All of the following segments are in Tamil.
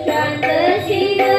शांत शिव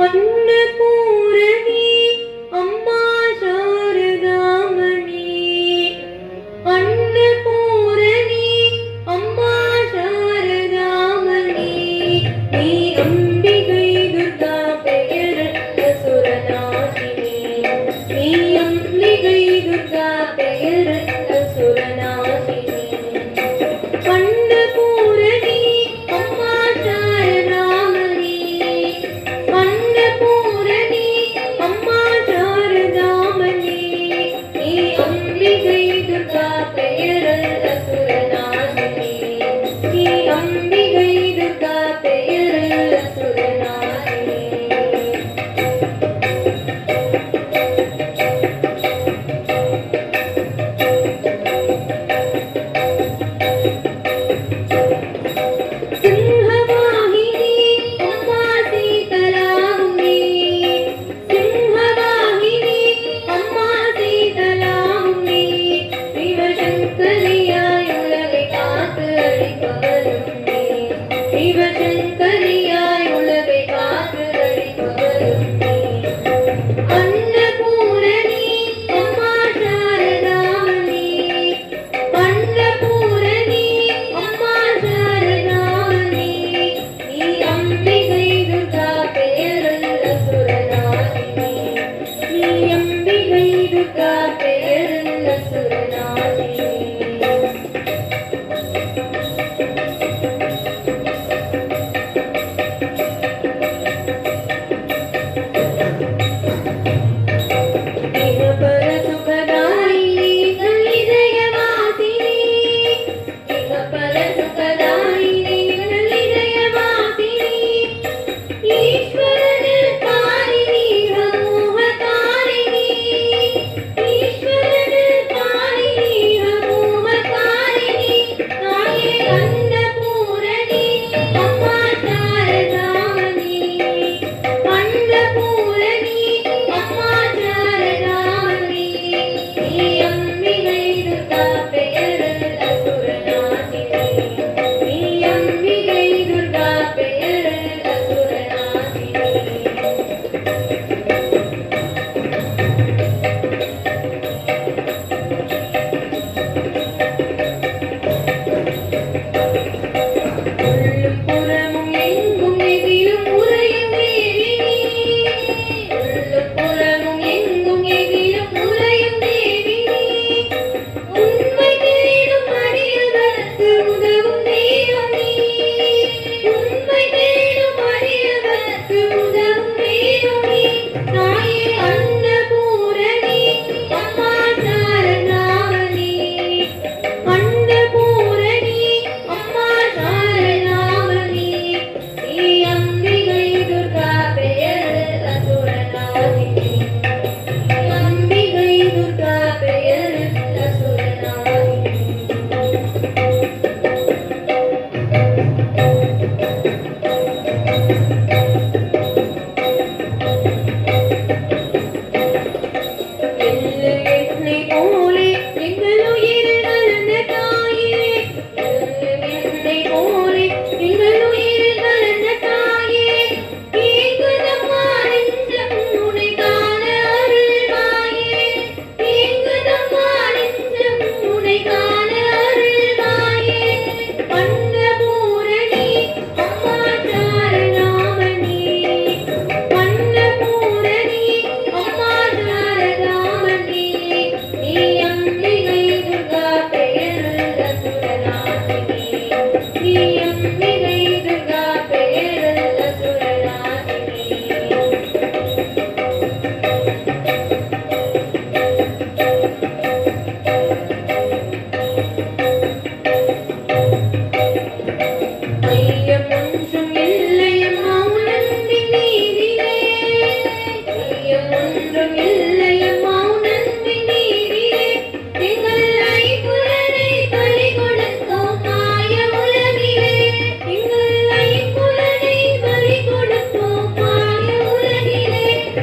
अन्नपूरणी अम्मा शारदामणि अन्नपूरणी अम्मा शारदामणि நீ அம்பிகை துர்கா பெயரற்ற சுரநாசினி நீ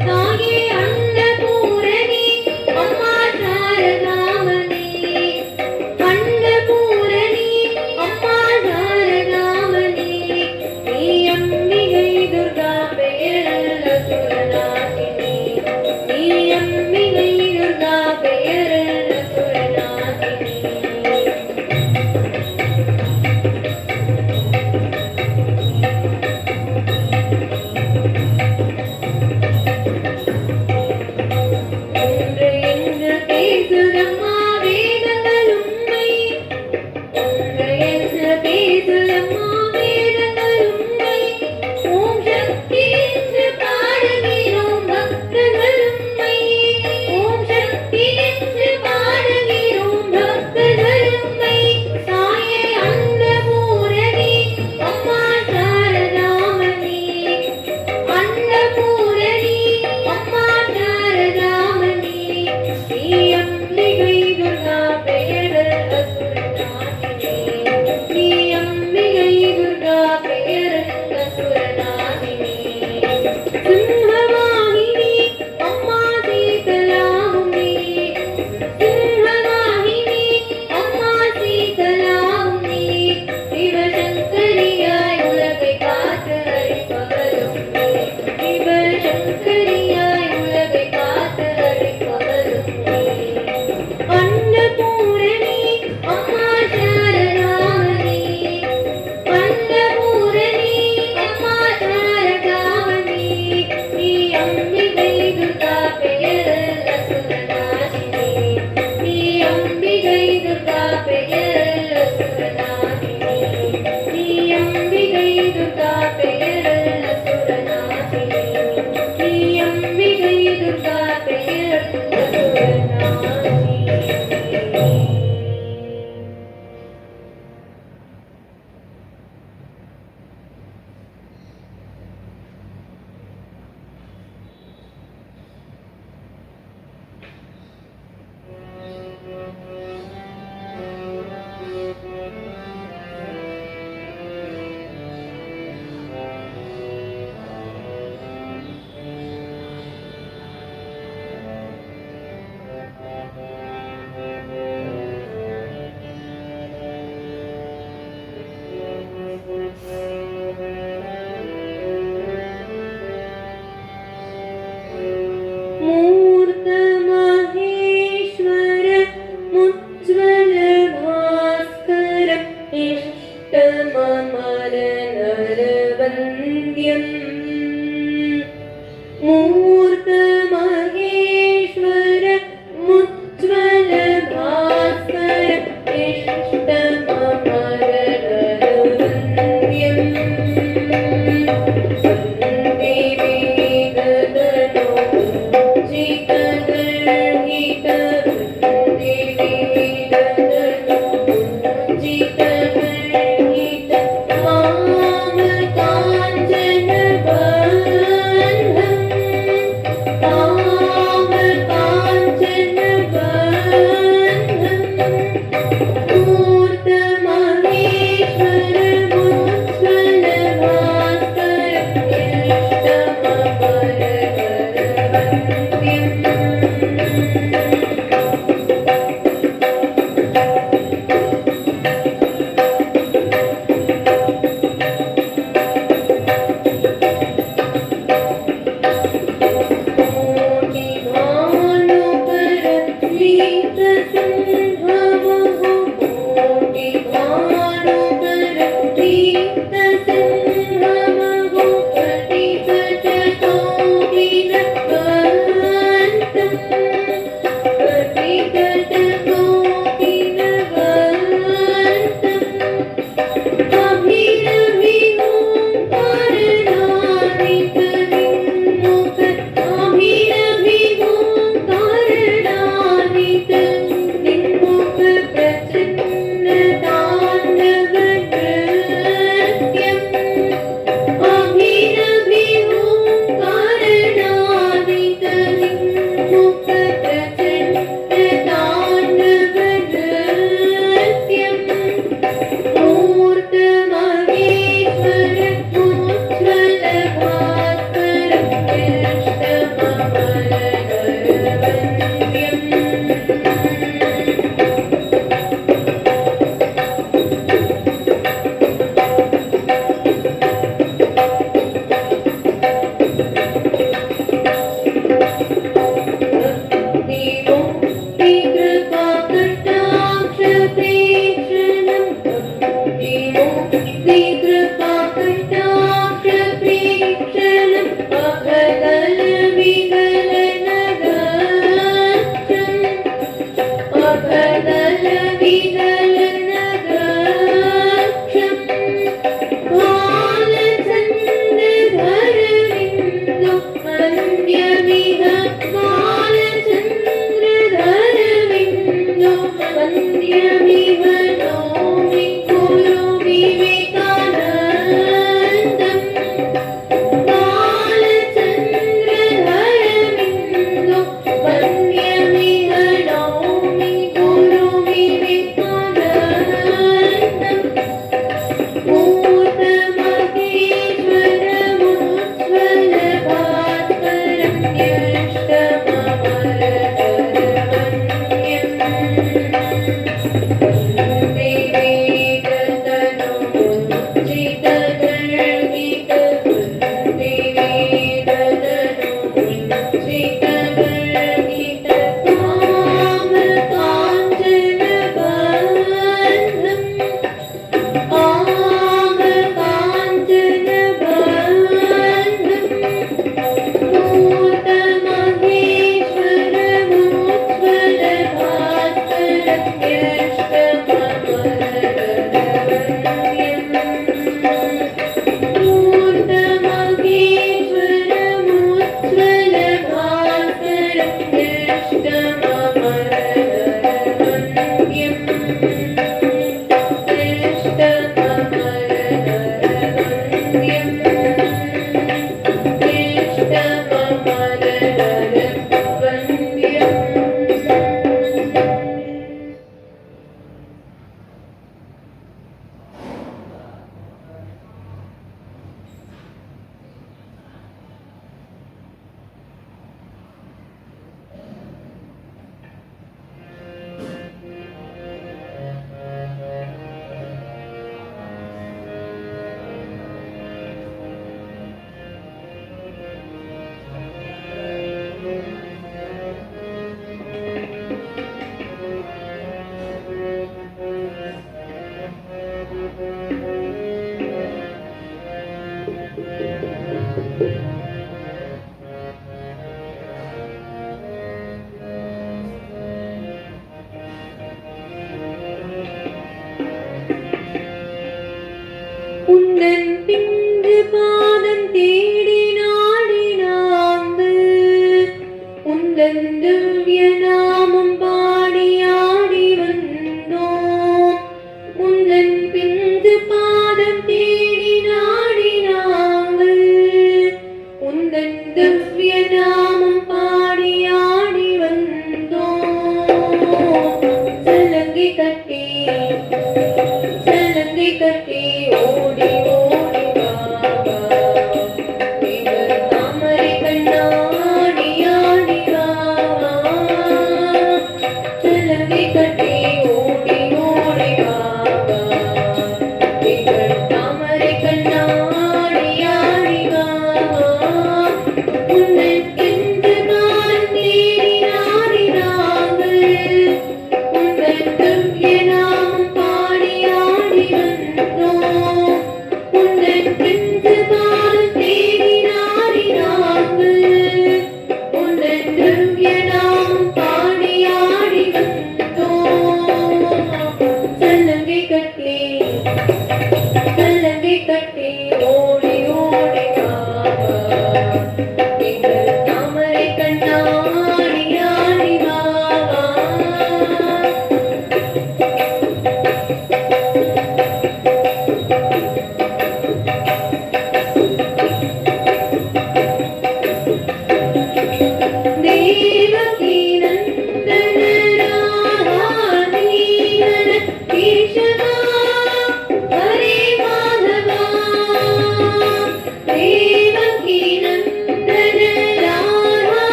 தாயே அன்னபூரணி அம்மா தாரகாமணி அன்னபூரணி அம்மா தாரகாமணி நீ அம்பிகை துர்கா பெயரல்ல சுரநாதினி நீ அம்பிகை துர்கா பெயரல்ல சுரநாதினி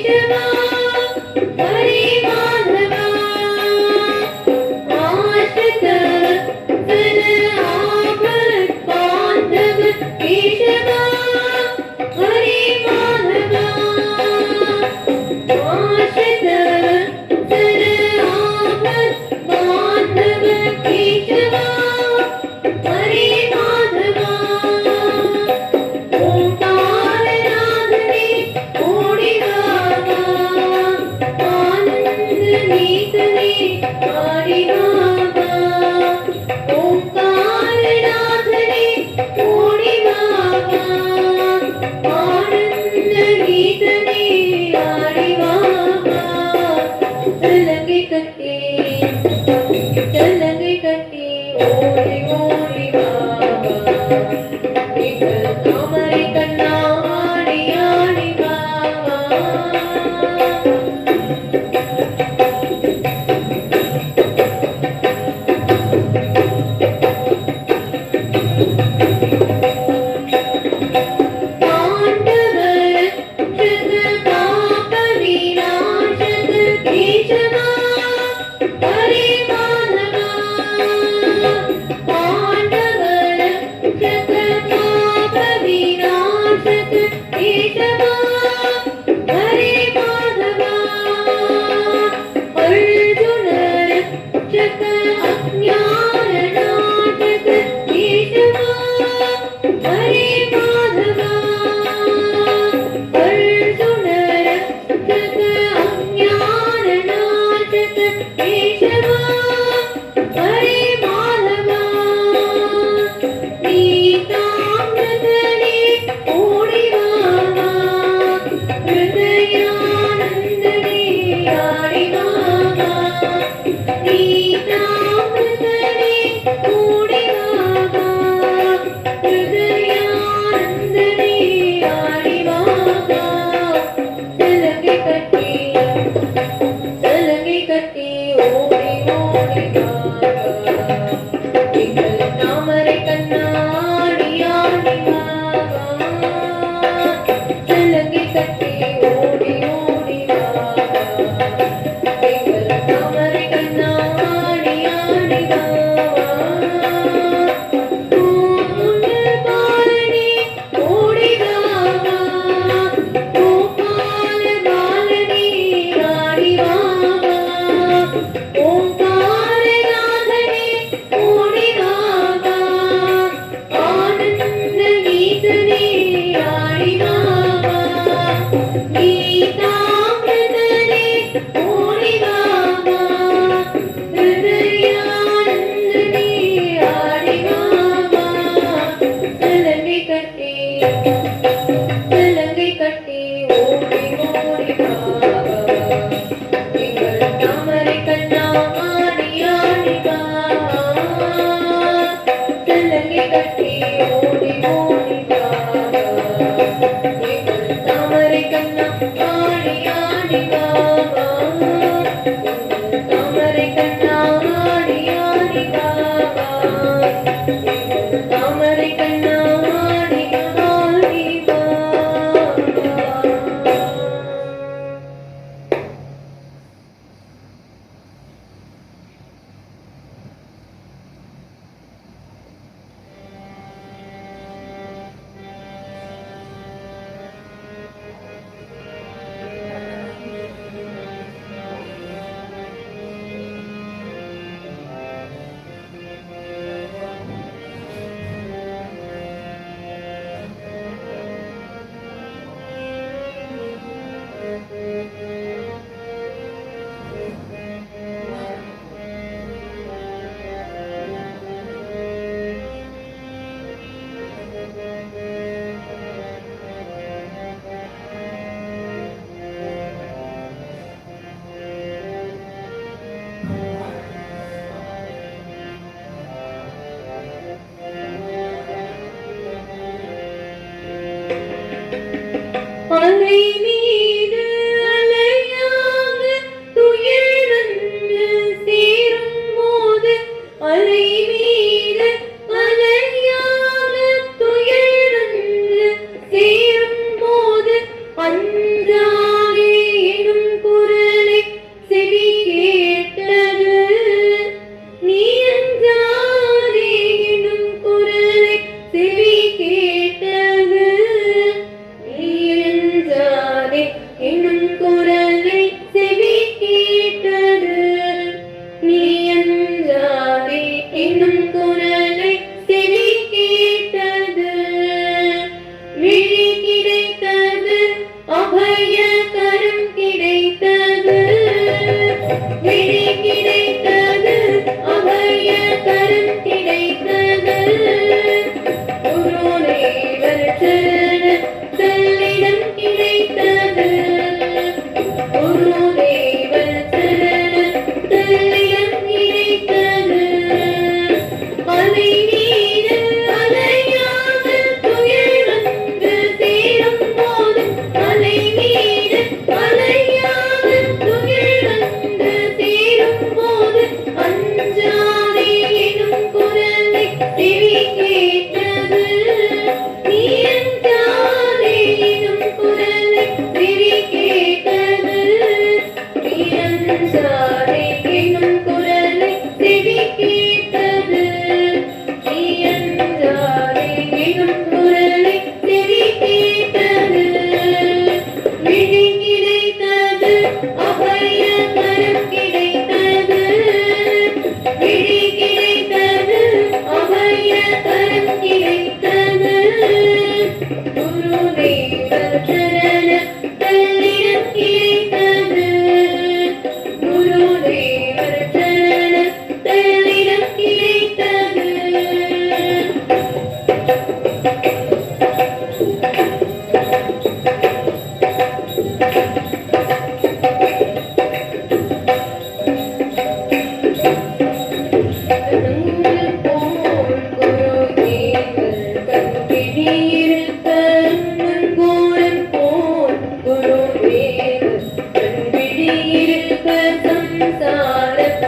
केशवा हरे माधवा आश्रित सन आभर बांधव केशवा हरे माधवा आश्रित सन आभर बांधव केशवा हरे माधवा ओंकार नादने ओडी बाबा आनंद नीतने आड़ी बाबा ओंकार नादने ओडी बाबा आनंद नीतने आड़ी बाबा चलंगे कटे ओडी ओडी बाबा तामरे कन्ना आड़ी आड़ी बाबा पांडवर शत पाप विनाशक केशवा हरे माधवा पांडवर शत पाप विनाशक केशवा हरे माधवा अर्जुन रक्षक अज्ञान नाशक केशवा हरे माधवा अर्जुन रक्षक अज्ञान नाशक केशवा हरे माधवा गीतामृतने ओडी बाबा हृदयानंदने आड़ी बाबा गीतामृतने ओडी बाबा हृदयानंदने आड़ी बाबा चलंगे कटी ओडी ओडी बाबा एकल तामरे कन्ना आड़ी आड़ी बाबा चलंगे कटी ओडी ओडी बाबा एकल तामरे कन्ना आड़ी आड़ी बाबा मुंड बालने ओडी बाबा गोपाल बालने आड़ी बाबा ओंकार नादने ओडी बाबा आनंद गीतने आड़ी बाबा गीतामृतने ओडी बाबा हृदयानंदने आड़ी बाबा चलंगे कटे ओडी ओडी बाबा एकल तामरे कन्ना आड़ी आड़ी बाबा चलंगे कटे ओडी ओडी बाबा एकल तामरे कन्ना आड़ी आड़ी बाबा तामरे कन्ना आड़ी आड़ी बाबा तामरे कन्ना आड़ी आड़ी அலை மீது அலை விழி கிடைத்தது அபய கரம் கிடைத்தது குருதேவர் சரணத்திடம் கிடைத்தது குருதேவர் சரணத்திடம் கிடைத்தது அலை மீது அலையாமல் துயர் வந்து சேரும் போது அலை மீது அலையாமல் துயர் வந்து சேரும் போது அஞ்சாதே எனும் குரலை செவி கேட்டது நீ அஞ்சாதே எனும் குரலை செவி கேட்டது நீ அஞ்சாதே எனும் குரலை செவி கேட்டது நீ அஞ்சாதே எனும் குரலை செவி கேட்டது விழி கிடைத்தது அபய கரம் கிடைத்தது விழி கிடைத்தது அபய கரம் கிடைத்தது குருதேவர் சரணத்திடம் கிடைத்தது குருதேவர் சரணத்திடம் கிடைத்தது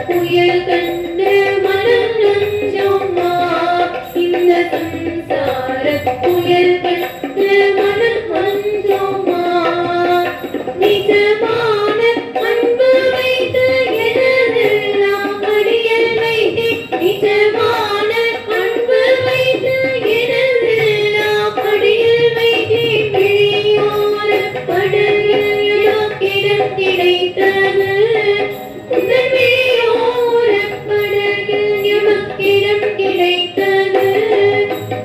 புயல் கண்டு மனம் நஞ்சோமா இந்த சம்சார புயல் கண்டு மனம் நஞ்சோமா நிஜமான அன்பு வைத்து எனதெல்லாம் அடியல் வைத்தேன் நிஜமான அன்பு வைத்து எனதெல்லாம் அடியல் வைத்தேன் விழியோர படகில் இடம் கிடைத்தது உந்தன் விழியோர படகில் இடம் கிடைத்தது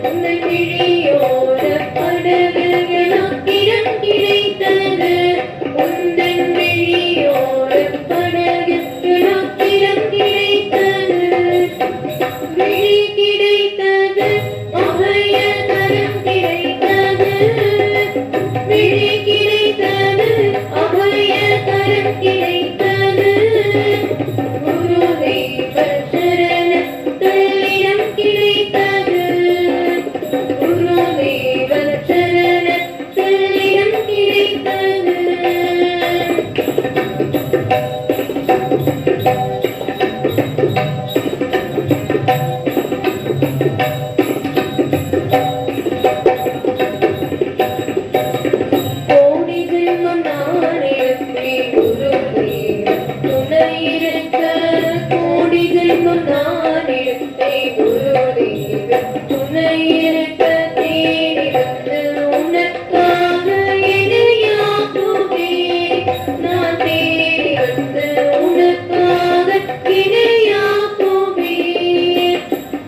உந்தன் விழியோர படகில் இடம் கிடைத்தது உந்தன் விழியோர படகில் இடம் கிடைத்தது விழி கிடைத்தது அபய கரம் கிடைத்தது விழி கிடைத்தது அபய கரம் கிடைத்தது குருதேவர் சரணத்திடம் கிடைத்தது குருதேவர் சரணத்திடம் கிடைத்தது கோடி ஜென்மம் நான் எடுத்தேன் குருதேவர் துணை இருக்க கோடி ஜென்மம் நான் எடுத்தேன் குருதேவர் துணை இருக்க தேடி வந்து உனக்காக இணையாக்குவேன் நான் தேடி வந்து உனக்காக இணையாக்குவேன்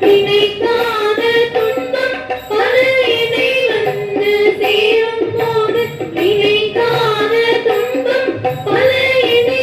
நினைக்காத துன்பம் பல என்னை வந்து சேரும் போது நினைக்காத துன்பம் பல என்னை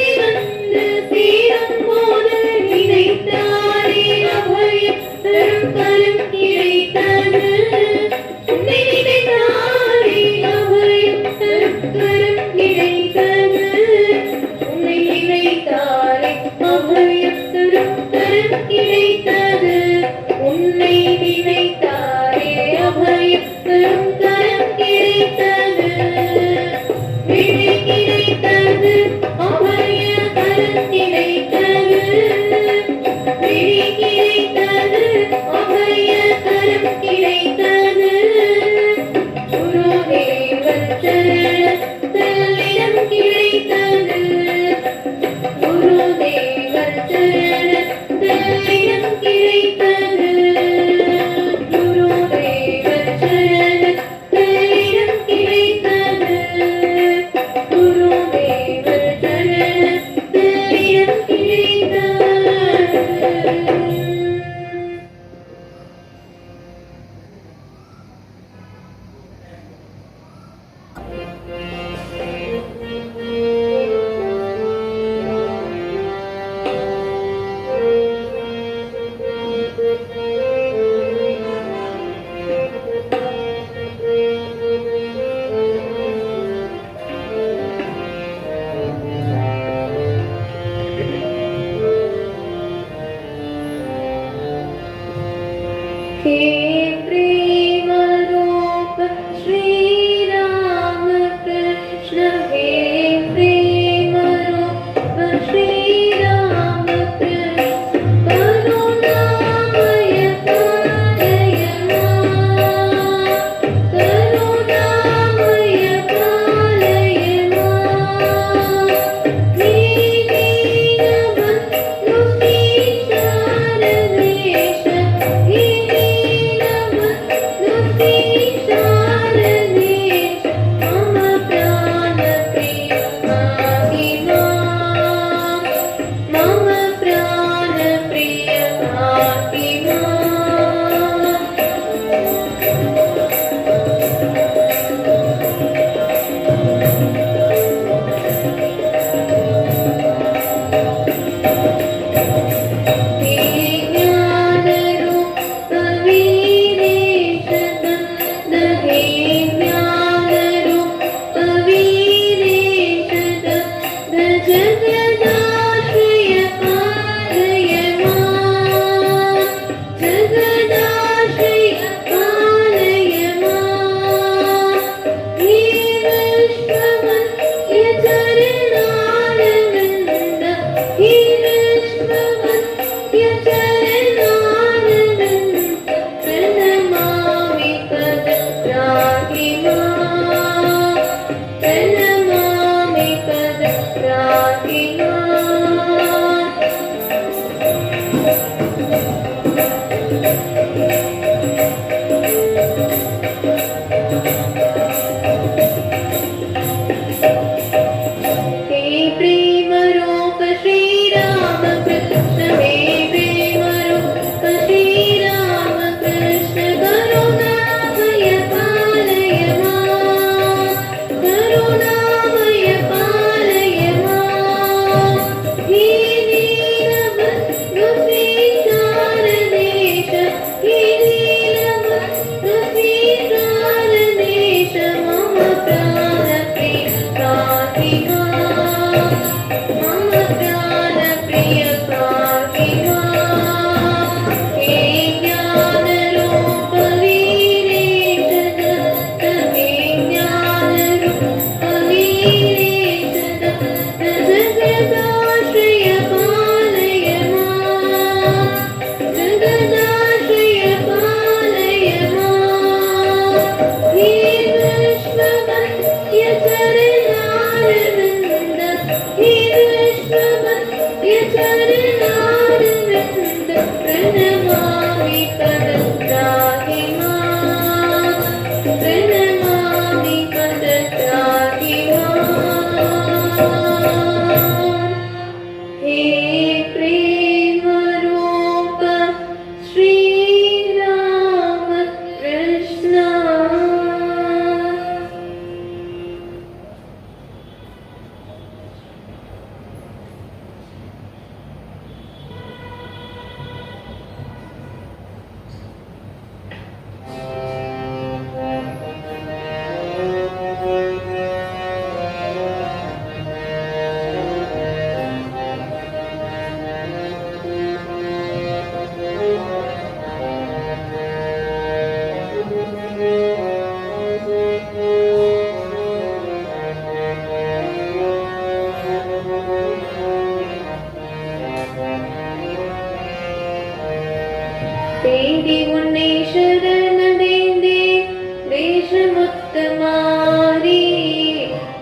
தேடி உன்னை சரணடைந்தேன் தேசமுத்தமாரி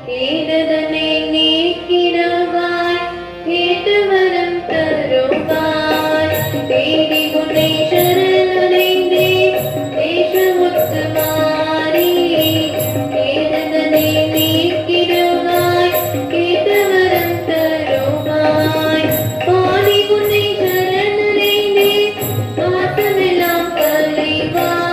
கேடதனை நீக்கிடவாய் கேட்டு வரம் தருவாய் தேடி உன்னை சரணடைந்தேன் தேசமுத்தமாரி கேடதனை நீக்கிடவாய் கேட்டு வரம் தருவாய் பாடி உன்னை சரணடைந்தேன் பாசமெல்லாம் கலைவாய்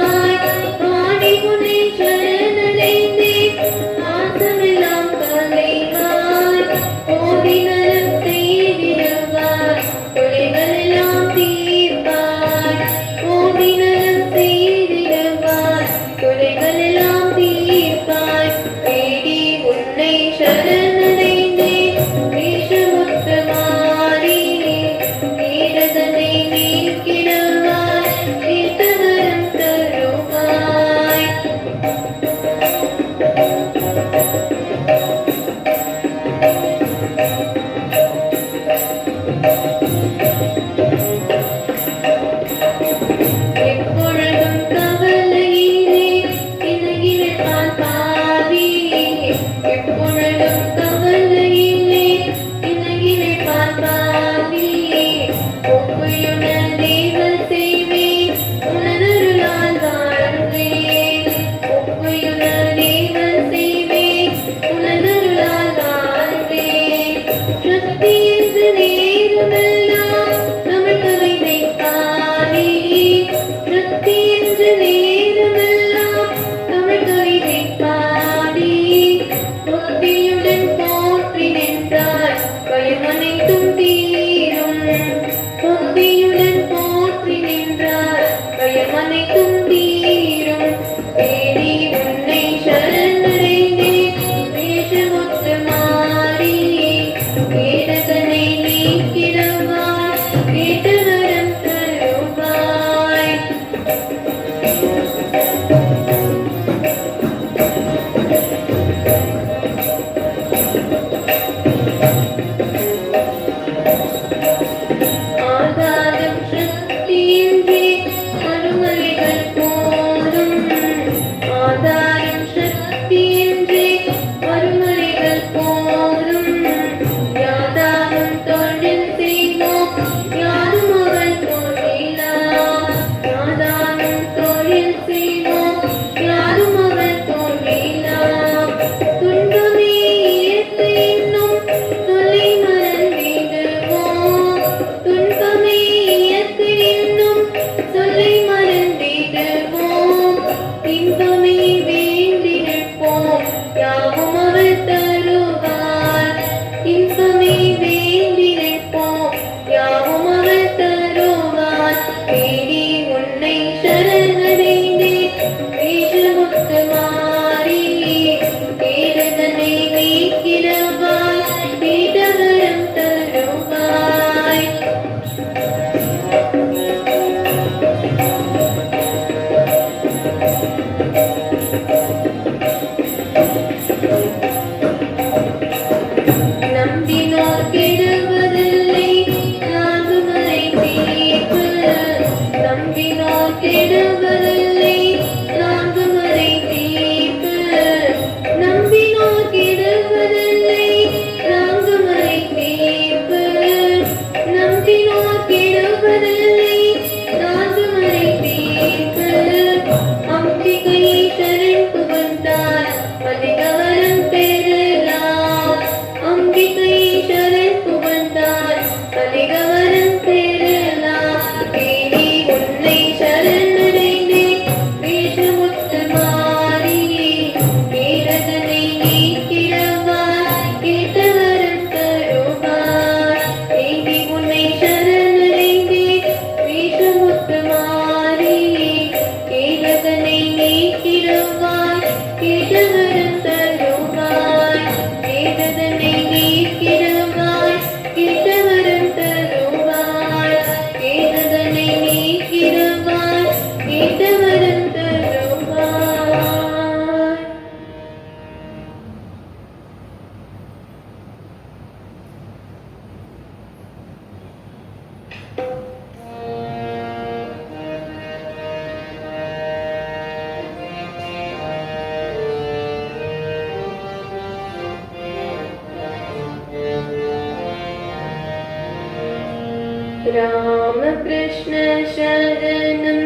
राम कृष्ण शरणं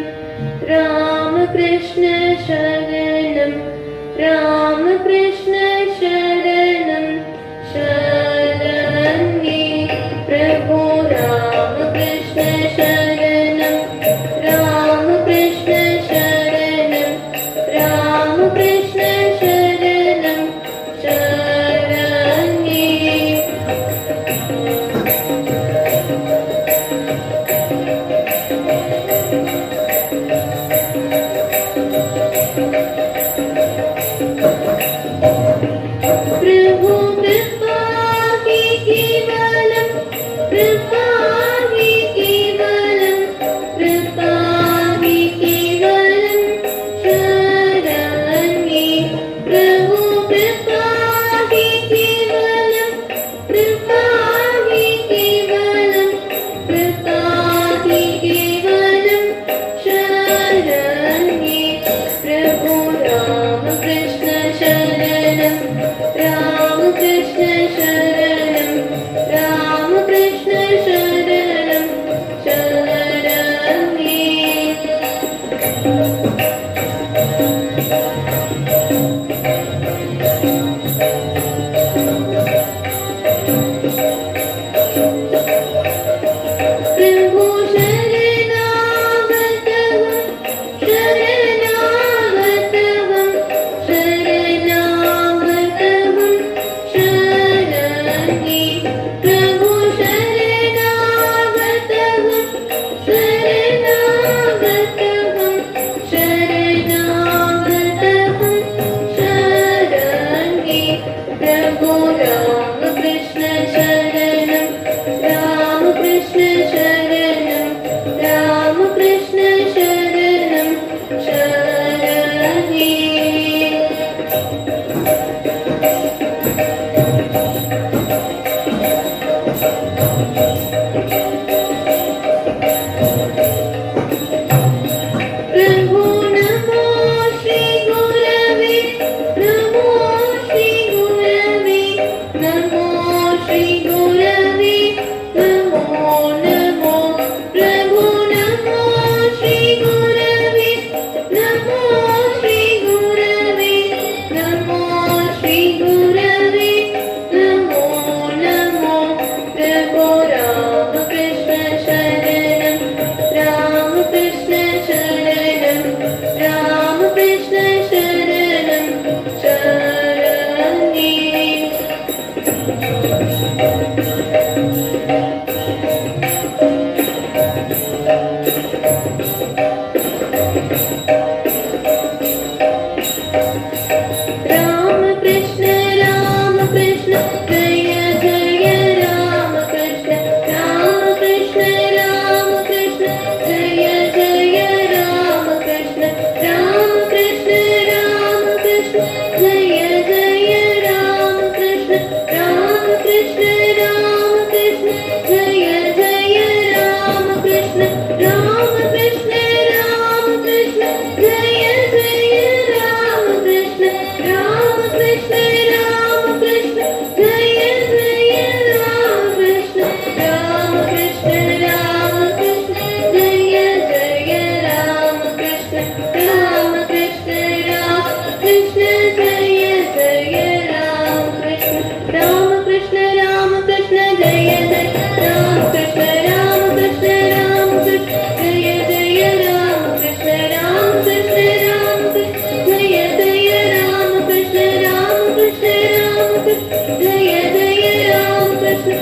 राम कृष्ण शरणं राम कृष्ण शरणं शरण्ये प्रभु राम कृष्ण शरणं राम कृष्ण शरणं राम कृष्ण शरणं शरण्ये प्रभु कृपा ही केवलं कृपा ही केवलं कृपा ही केवलं शरण्ये प्रभु कृपा ही केवलं कृपा ही केवलं कृपा ही केवलं शरण्ये प्रभु राम कृष्ण शरणं राम कृष्ण शरणं राम कृष्ण शरणं शरण्ये प्रभु शरणागतः शरणागतः शरणागतः शरण्ये प्रभु शरणागतः शरणागतः शरणागतः शरण्ये प्रभु राम कृष्ण शरणं राम कृष्ण शरणं राम कृष्ण शरणं शरण्ये प्रभु नमो श्री गुरवे नमो श्री गुरवे नमो श्री गुरवे नमो नमो प्रभु नमो श्री गुरवे नमो श्री गुरवे नमो श्री गुरवे नमो नमो प्रभु राम कृष्ण शरणं राम कृष्ण शरणं राम कृष्ण शरणं शरण्ये राम कृष्ण जय जय राम कृष्ण जय जय राम कृष्ण जय जय राम कृष्ण जय जय राम कृष्ण राम कृष्ण जय जय राम कृष्ण राम कृष्ण जय जय राम कृष्ण राम कृष्ण जय जय राम कृष्ण राम कृष्ण जय जय राम कृष्ण राम कृष्ण जय जय राम कृष्ण जय जय राम कृष्ण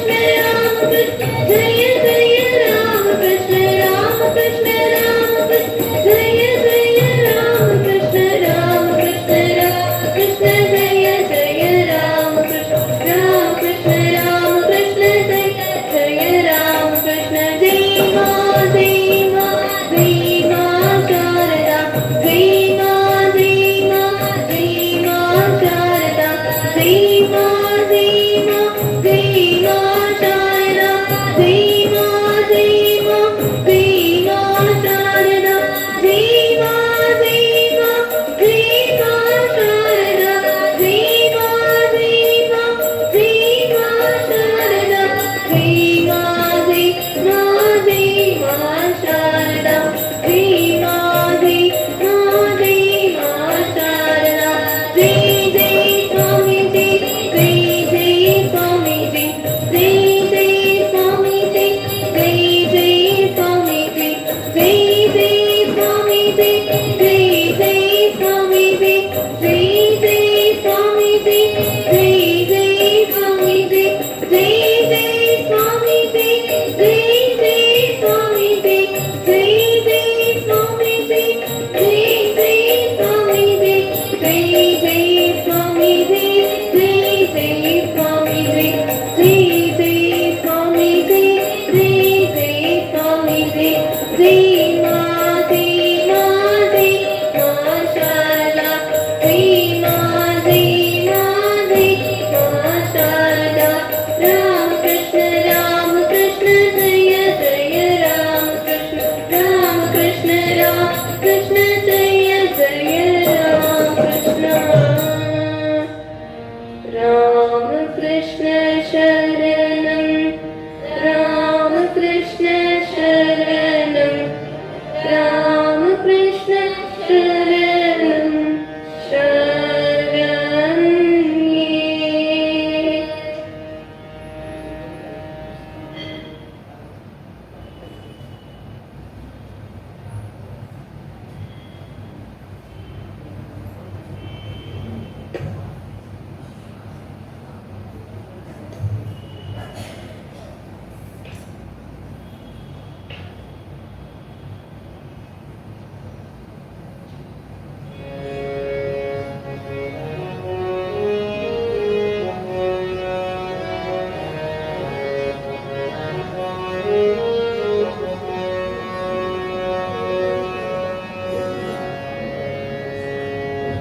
जय जय राम कृष्ण जय जय राम कृष्ण जय जय राम कृष्ण जय जय राम कृष्ण जय जय राम कृष्ण जय राम कृष्ण जय मां शारदा जय मां शारदा जय मां Ram Krishna Ram Krishna Jaya Jaya Ram Krishna Ram Krishna Ram Krishna Jaya Jaya Ram Krishna Ram Krishna Sharanam Ram Krishna Sharanam Ram Krishna Sharanam Sharanye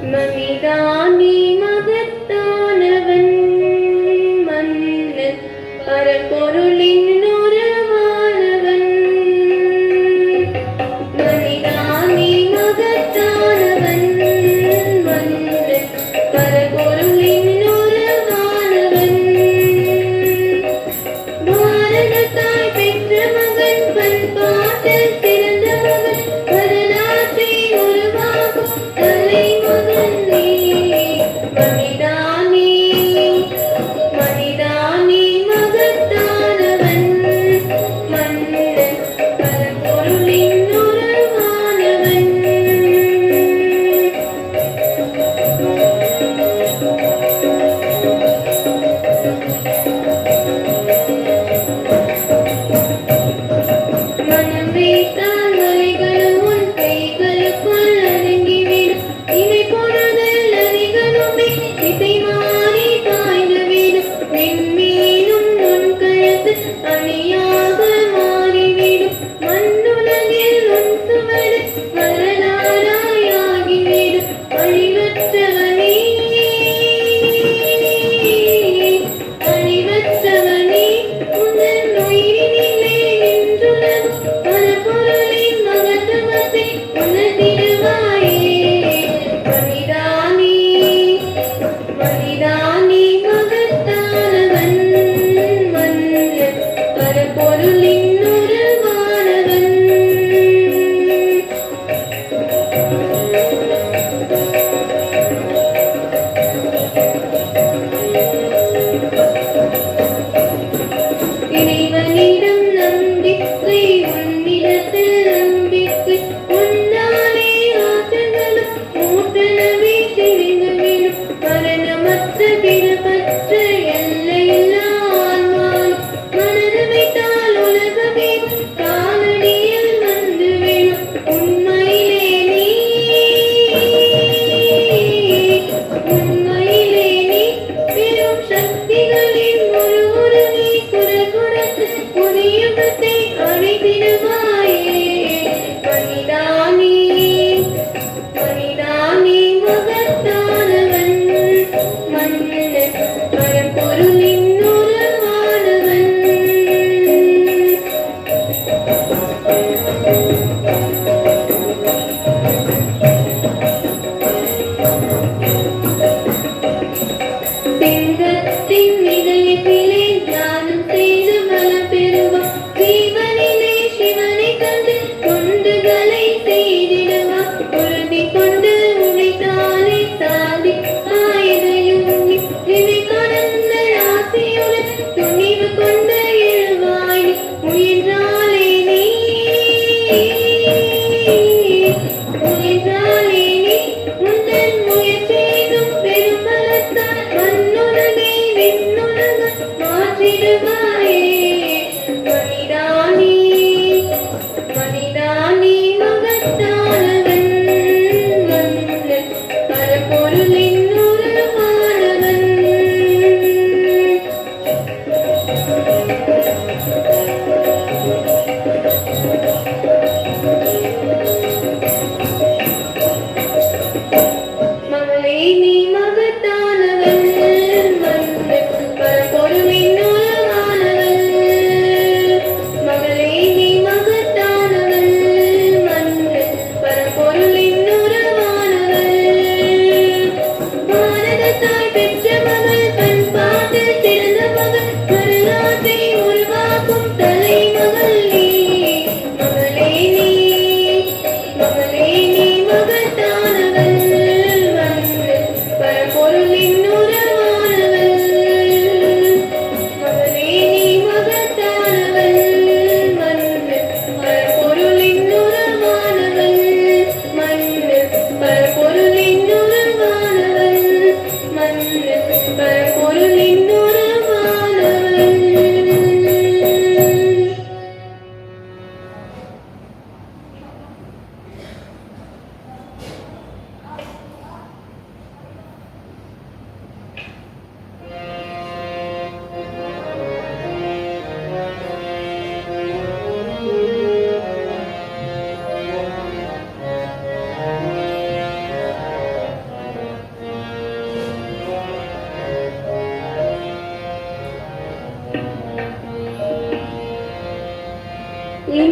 மனிதானி மகத்தானவன் மன்னன் பரபொருளின் உருவானவன் மனிதானி மகத்தானவன் மன்னன் பரபொருளின் உருவானவன் பாரதத்தாய் பெற்ற மகன் பண்பாட்டில் சிறந்த மகன் வரலாற்றை உருவாகும் தலைமகன் நீ மனிதானி மனிதானி மகத்தானவன் மன்னன் பரபொருளின் உருவானவன் மனமே தாங்கலைகளும் உன் கைகளுக்குள் அடங்கிவிடும் இவை பொழுதில் அதிகனுமே திசை மாறி பாய்ந்துவிடும் விண்மீனும் உன் கழுத்து அணியாக மாறிவிடும் மண்ணுலகில் உன் சுவடு வரலாறாயாகிவிடும் அழிவற்றவனே அழிவற்றவனே உந்தன் உயிரினிலே நின்றுலகும் பரபொருளின் மகத்துவத்தை உணர்ந்திடுவாயே மனிதானி மனிதானி மகத்தானவன் மன்னன் பரபொருளின் உருவானவன் இறைவனிடம் நம்பிக்கை உன்னிடத்தில் நம்பிக்கை உன்னாலே ஆற்றல்களும் மூட்டனவே தெரிந்துவிடும் மரணமற்ற பிறப்பற்ற எல்லையில்லா ஆன்மாலும் மனது வைத்தால் உலகமே காலடியில் வந்து விழும் உண்மையிலே நீ உண்மையிலே நீ பெரும் சக்திகளின் ஒரு உருவி குரல் கொடுத்து புதியுகத்தை அழைத்திடுவாயே மனிதானி மனிதானி மகத்தானவன் மன்னன் பரம்பொருளின் உருவானவன் சிங்கத்தின் இதயத்திலே தியானம் செய்து பலம் பெறுவான் ஜீவனிலே சிவனை கண்டு தொண்டுகளை செய்திடுவான் உறுதி கொண்டு உழைத்தாலே சாதி ஆயுதையும் விதை கடந்த ஆசையுடன் துணிவு கொண்டு எழுவாய் முயன்றாலே நீ முயன்றாலே நீ உந்தன் முயற்சியிலும் பெரும் பலத்தால் மண்ணுலகை விண்ணுலகம் மாற்றிடுவாயே மனிதானி மனிதானி மகத்தானவன் மன்னன் பரபொருளின் உருவானவன் மகளே நீ மகத்தானவன் மன்னன் பரபொருளின் உருவானவன்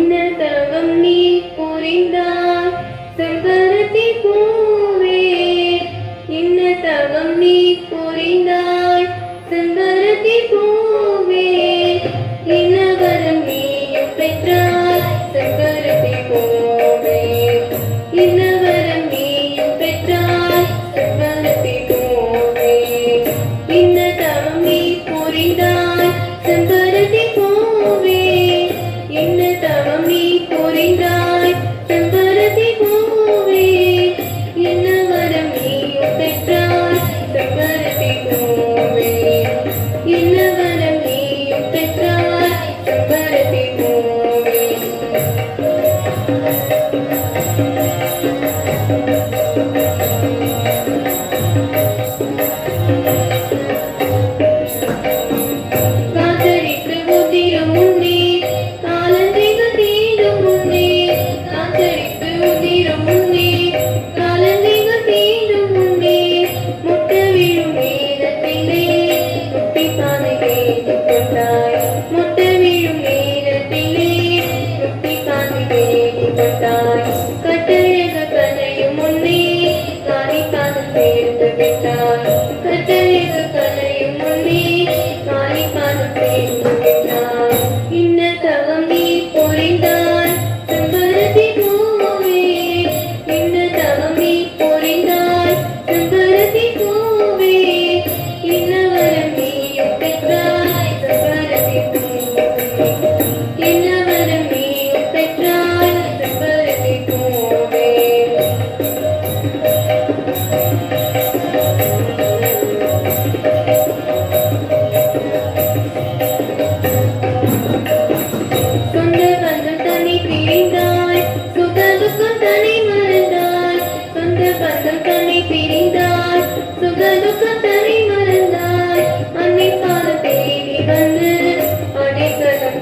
என்ன தவம் நீ புரிந்தாய் செம்பருத்தி பூவே என்ன தவம் நீ புரிந்தாய் செம்பருத்தி பூவே என்ன வரம் நீயும் பெற்றாய் செம்பருத்தி பூவே என்ன வரம் நீயும் பெற்றாய் செம்பருத்தி பூவே என்ன தவம் நீ புரிந்தாய் செம்பருத்தி பூவே என்ன தவம் நீ புரிந்தாய் செம்பருத்தி பூவே என்ன வரம் நீயும் பெற்றாய் செம்பருத்தி பூவே என்ன வரம் நீயும் பெற்றாய் செம்பருத்தி பூவே காத்தடித்து உதிரும் முன்னே காலந்தைகள் தீண்டும் முன்னே காத்தடித்து உதிரும் முன்னே காலந்தைகள் தீண்டும் முன்னே முட்ட விழும் நேரத்திலே முட்டி பானை வேண்டி கொண்டாய் முட்ட விழும் நேரத்திலே முட்டி பானை வேண்டி கொண்டாய் கட்டழக கலையும் முன்னே காணி காதல் சேர்த்து விட்டாய் கட்டழக கலையும் முன்னே காணி காதல் சேர்த்து விட்டாய் இன்ன தவம் நீ புரிந்தாய் செம்பருத்தி பூவே இன்ன தவம் நீ புரிந்தாய் செம்பருத்தி பூவே இன்ன வரம் நீயும் பெற்றாய் செம்பருத்தி பூவே என்ன வரம் நீயும் பெற்றாய் செம்பருத்தி பூவே சொந்த பந்தம் தனி பிரிந்தாய் சுக துக்கம் தனி மறந்தாய் சொந்த பந்தம் தனி பிரிந்தாய் சுக துக்கம் தனி மறந்தாய் அன்னை பாதம் தேடி வந்து அடைக்கலம்